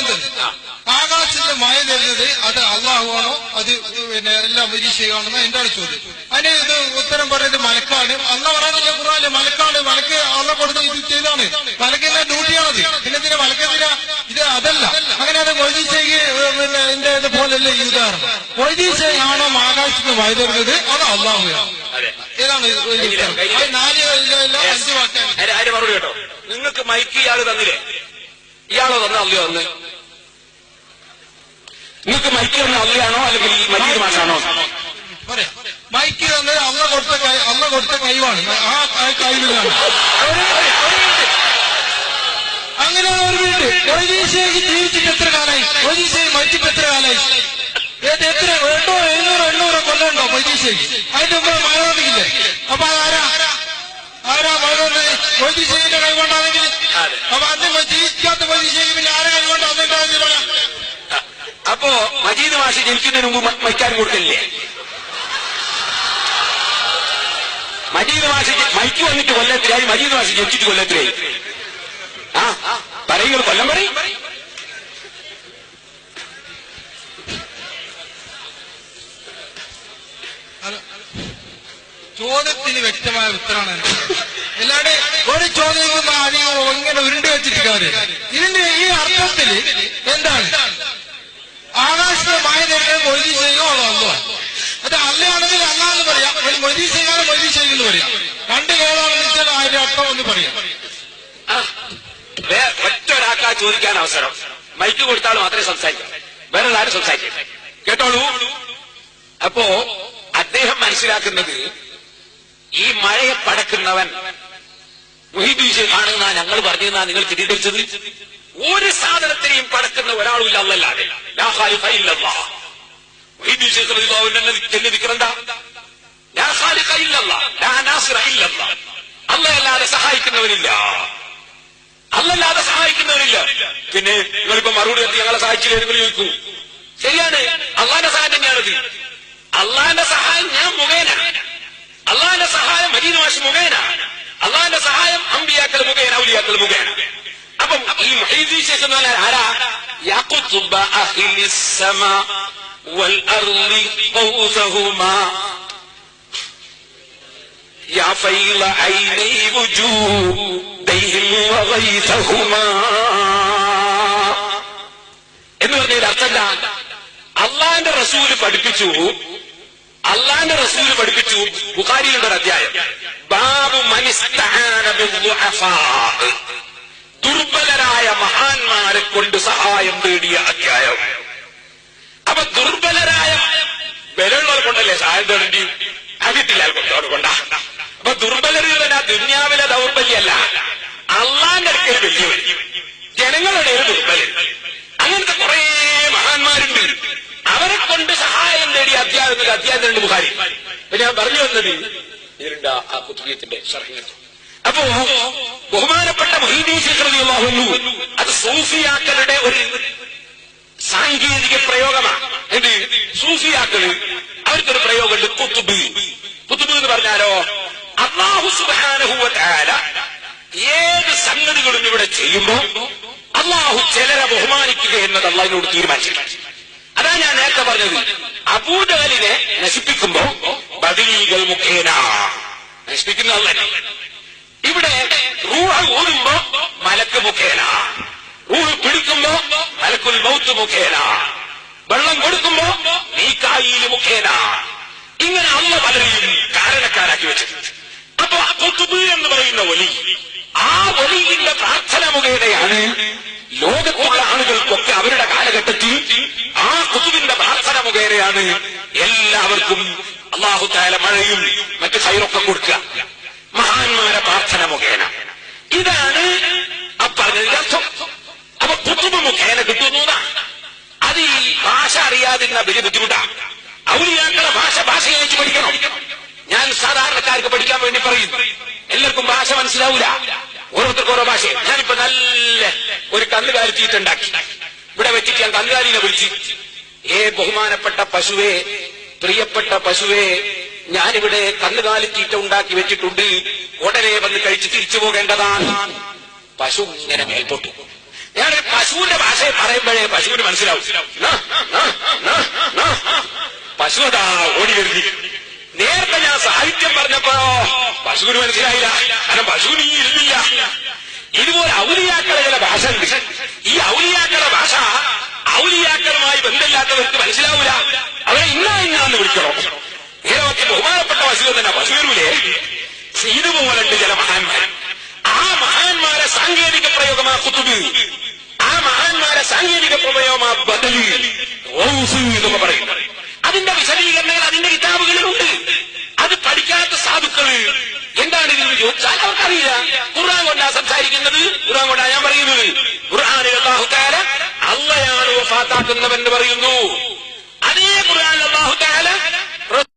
ചോദ്യം തന്നെ. ആകാശത്തിന്റെ മഴ തരുന്നത് അത് അള്ളാഹുവാണോ, അത് എല്ലാം നിരീക്ഷകമാണെന്ന് എന്താണ് ചോദ്യം. അതിന് ഇത് ഉത്തരം പറയുന്നത് മലക്കാണ്. അള്ളാഹ് പറയാനില്ല ഖുർആനിൽ മലക്കാണ്, മലക്ക് അള്ളാഹ് കൊടുത്ത് ഇത് ചെയ്താണ്, മലക്കിന്റെ ഡ്യൂട്ടിയാണത്. പിന്നെ ഇതിന് മലക്കെതിര ഇത് അതല്ല. അങ്ങനെ അത് മൊയ്തീശയ്ക്ക് എന്റെ ഇതുപോലല്ലേ ഈ ഉദാഹരണം. മൊയ്തീശയാണോ ആകാശത്തിന് മഴ തരുന്നത് അതോ അള്ളാഹുവാണോ? ഏതാണ് 4 വാക്കാണ് മറുപടി കേട്ടോ. നിങ്ങൾക്ക് മൈക്ക് ഇയാള് തന്നില്ലേ? ഇയാളോ തന്നെ അല്ലയോ തന്ന്? നിങ്ങൾക്ക് മൈക്ക് തന്ന അല്ലയാണോ അല്ലെങ്കിൽ മജീദ് മാഷാണോ? പറയാം. മൈക്ക് തന്നത് അള്ള കൊടുത്ത കഴിവാണ്. ആ കഴിവിലാണ്. അങ്ങനെയാണ് ഒരു വീട്. മൊയ്തീശയ്ക്ക് ജീവിച്ചിട്ട് എത്ര കാലായി? മൊയ്തീശയ്ക്ക് മരിച്ചിട്ട് എത്ര കാലായി? എത്ര 800 കൊല്ലമുണ്ടോ മൊയ്തീശയ്ക്ക്? അതിന്റെ മുമ്പ് മഴ വന്നില്ലേ? അപ്പൊ ആരാ മഴ വന്നത്? മൊയ്തീശയ്ക്കിന്റെ കഴിവുണ്ടാണെങ്കിൽ. അപ്പൊ അന്ന് ജീവിക്കാത്ത മൊയ്തീശയ്ക്ക് പിന്നെ ആരെ കഴിവുണ്ടാകുന്നുണ്ടാകുന്ന പറയാം. അപ്പോ മജീദ് മാഷി ജനിക്കുന്നതിന് മുമ്പ് മൈക്കാൻ കൊടുക്കില്ലേ? മജീദ് മാഷി മൈക്ക് വന്നിട്ട് കൊല്ലത്തിലായി, മജീദ് മാഷി ജനിച്ചിട്ട് കൊല്ലത്തിലായി. പറയുക കൊല്ലം പറയും. ചോദ്യത്തിന് വ്യക്തമായ ഉത്തരമാണ്. എല്ലാവരും ഒരു ചോദ്യം ഇങ്ങനെ ഉരുണ്ട് വെച്ചിട്ട് കാര്യം. ഇതിന്റെ ഈ അർത്ഥത്തില് എന്താണ്? ആകാശത്തെ മായ തരുന്നത് മൊയ്തീശയ്ക്കോ അതോ? അത് അല്ലയാണെങ്കിൽ അല്ലാന്ന് പറയാം, മൊയ്തീശയ്ക്കാണ് മൊയ്തീശയ്ക്കെന്ന് പറയാം. 2 കേളാണെന്ന് വെച്ചാൽ അതിന്റെ അർത്ഥം ഒന്ന് പറയാം. ഒറ്റ ഒരാൾക്കാ ചോദിക്കാൻ അവസരം. മൈക്ക് കൊടുത്താൽ മാത്രമേ സംസാരിക്കാം, വേറെ ആരും സംസാരിക്കാം. കേട്ടോളൂ. അപ്പോ അദ്ദേഹം മനസ്സിലാക്കുന്നത് ഈ മഴയെ പടക്കുന്നവൻ മുഹീദ്ദീൻ ഷെയ്ഖാണെന്നാ ഞങ്ങൾ പറഞ്ഞെന്നാ നിങ്ങൾ തിരിച്ചത്. ഒരു സാധനത്തെയും പടക്കുന്ന ഒരാളുമില്ല അല്ലാതെ. ലാ ഖാലിഖ ഇല്ലല്ലാഹ്. മുഹീദ്ദീൻ ഷെയ്ഖ് റളിയല്ലാഹു അൻഹു ചെല്ലി ദിക്റണ്ട. ലാ ഖാലിഖ ഇല്ലല്ലാഹ്, ലാ നാസിറ ഇല്ലല്ലാഹ്. അല്ലാഹല്ലാതെ സഹായിക്കുന്നവരില്ല, അല്ലല്ലാതെ സഹായിക്കുന്നവരില്ല. പിന്നെ നിങ്ങളിപ്പോ മറുപടി എത്തി ഞങ്ങളെ സഹായിച്ചില്ലേ നിങ്ങൾ ചോദിക്കൂ. ശരിയാണ്, അള്ളാന്റെ സഹായം തന്നെയാണത്. അള്ളാന്റെ സഹായം ഞാൻ മുഖേന, അള്ളാന്റെ സഹായം മജീദ് മാഷി മുഖേന, അള്ളാന്റെ സഹായം അമ്പിയാക്കൾ മുഖേന, ഔലിയാക്കൾ മുഖേന. അപ്പം ഈ മുഹീദ്ദീൻ ഷെയ്ഖ് എന്ന് പറഞ്ഞാൽ ആരാ? യഖ്തുബ അഹ്ലിസ് സമാ വൽ അർളി ഖൗസഹുമാ യാ ഫൈല ഐനി വുജൂദിഹിം വഗൈസഹുമാ എന്ന് പറഞ്ഞതിന്റെ അർത്ഥം അള്ളാന്റെ റസൂല് പഠിപ്പിച്ചു. ബുഖാരിയുടെ ഒരു അധ്യായം, ബാബു മനിസ്തആന ബിദ്ദുഅഫാ, ദുർബലരായ മഹാന്മാരെ കൊണ്ട് സഹായം തേടിയ അധ്യായം. അപ്പൊ ദുർബലരായ ബലമുള്ളവർ കൊണ്ടല്ലേ സഹായം തേടേണ്ടി? അറിയത്തില്ല കൊണ്ടാ. അപ്പൊ ദുർബലരുടെ ദുന്യാവിലെ ദൗർബല്യല്ല, അള്ളാന്റെ അടുക്കൽ വലിയവർ, ജനങ്ങളുടെ ഒരു ദുർബലൻ. അങ്ങനത്തെ കുറെ മഹാന്മാരുണ്ട്. അവരെ കൊണ്ട് സഹായം നേടിയ അധ്യായം ബുഖാരി. ഞാൻ പറഞ്ഞു വന്നത് ഇതിലുണ്ട് ആ കുത്തുബിയത്തിന്റെ ശർഹിൽ. അപ്പോ ബഹുമാനപ്പെട്ട മുഹീദ്ദീൻ ഷെയ്ഖ് റളിയല്ലാഹു അൻഹു അത് സൂഫിയാക്കളുടെ ഒരു സാങ്കേതിക പ്രയോഗമാണ്. എന്ത്? സൂഫിയാക്കള് അവർക്കൊരു പ്രയോഗമുണ്ട്, കുത്തുബ്. കുത്തുബ് എന്ന് പറഞ്ഞാലോ, അല്ലാഹു സുബ്ഹാനഹു വ തആല ഏത് സംഗതികളും ഇവിടെ ചെയ്യുമ്പോ അല്ലാഹു ചിലരെ ബഹുമാനിക്കുക എന്നത് അല്ലാഹുവിനോട് തീരുമാനിച്ചിട്ടുണ്ട്. അതാ ഞാൻ നേരത്തെ പറഞ്ഞത്. അബൂജഹലിനെ നശിപ്പിക്കുമ്പോ ബദരീകൾ മുഖേന നശിപ്പിക്കുന്ന അല്ലാഹു. ഇവിടെ റൂഹ് ഊതുമ്പോ മലക്ക് മുഖേന, റൂഹ് പിടിക്കുമ്പോ മലക്കുൽ മൗത്ത് മുഖേന, വെള്ളം കൊടുക്കുമ്പോ മീകായിൽ മുഖേന. ഇങ്ങനെ അള്ള പലരെയും കാരണക്കാരാക്കി വെച്ചിട്ടുണ്ട്. അപ്പൊ ഖുത്ബ് എന്ന് പറയുന്ന വലി, ആ വലിയുടെ പ്രാർത്ഥന മുഖേനയാണ് ലോകത്തുള്ള ആളുകൾക്കൊക്കെ അവരുടെ കാലഘട്ടത്തിൽ ആ ഖുത്ബിന്റെ പ്രാർത്ഥന മുഖേനയാണ് എല്ലാവർക്കും അല്ലാഹു തആല മഴയും മറ്റു ഖൈറൊക്കെ കൊടുക്കുക, മഹാന്മാരെ പ്രാർത്ഥന മുഖേന. ഇതാണ് ആ പറഞ്ഞതിന്റെ അർത്ഥം. അപ്പൊ ഖുത്ബ് മുഖേന കിട്ടുന്നതാണ്. അത് ഈ ഭാഷ അറിയാതിരുന്ന വലിയ ബുദ്ധിമുട്ടാണ്. ഔലിയാക്കളെ ഭാഷയിലേക്ക് പഠിക്കണം. ഞാൻ സാധാരണക്കാർക്ക് പഠിക്കാൻ വേണ്ടി പറയും, എല്ലാവർക്കും ഭാഷ മനസ്സിലാവൂല, ഓരോരുത്തർക്ക് ഓരോ ഭാഷ. ഞാനിപ്പോ നല്ല ഒരു കന്നുകാലി തീറ്റ ഉണ്ടാക്കി ഇവിടെ വെച്ചിട്ട് ഞാൻ കന്നുകാലിനെ വിളിച്ച്, ബഹുമാനപ്പെട്ട പശുവേ, പ്രിയപ്പെട്ട പശുവേ, ഞാനിവിടെ കന്നുകാലി തീറ്റ ഉണ്ടാക്കി വെച്ചിട്ടുണ്ട്, ഉടനെ വന്ന് കഴിച്ച് തിരിച്ചു പോകേണ്ടതാണ്. പശു ഇങ്ങനെ മേൽപോട്ടു. ഞാൻ പശുവിന്റെ ഭാഷ പറയുമ്പോഴേ പശുവിന് മനസ്സിലാവും. പശു അതാ ഓടി വരുന്നു. നേരത്തെ ഞാൻ സാഹിത്യം പറഞ്ഞപ്പോഴോ പശുവിന് മനസ്സിലായില്ല. കാരണം പശുവിന് ഈ ഇരുന്നില്ല. ഇതുപോലെ ഔലിയാക്കളെ ചില ഭാഷ ഉണ്ട്. ഈ ഔലിയാക്കളുടെ ഭാഷ ഔലിയാക്കളുമായി ബന്ധമില്ലാത്തവർക്ക് മനസ്സിലാവൂല. അവരെ ഇന്നാന്ന് വിളിക്കണം. നേരത്തെ ബഹുമാനപ്പെട്ട പശു തന്നെ പശു വരൂലേ. ഇതുപോലുണ്ട് ചില മഹാന്മാർ. ആ മഹാന്മാരെ സാങ്കേതിക പ്രയോഗമാ കുത്തുബ്, ആ മഹാന്മാരെ സാങ്കേതിക പ്രയോഗമാ ബദലി എന്നൊക്കെ പറയും. അതിന്റെ വിശദീകരണങ്ങൾ അതിന്റെ കിതാബുകളിലുണ്ട്. അത് പഠിക്കാത്ത സാധുക്കള് എന്താണ് ഇതിന് ചോദിച്ചാൽ അവർക്കറിയില്ല. ഖുർആൻ കൊണ്ടാ സംസാരിക്കുന്നത്, ഖുർആൻ കൊണ്ടാ ഞാൻ പറയുന്നത്. ഖുർആനിൽ അല്ലാഹു തആല അള്ളയാണ് വഫാത്താക്കുന്നവൻ എന്ന് പറയുന്നു. അതേ ഖുർആനിൽ അല്ലാഹു തആല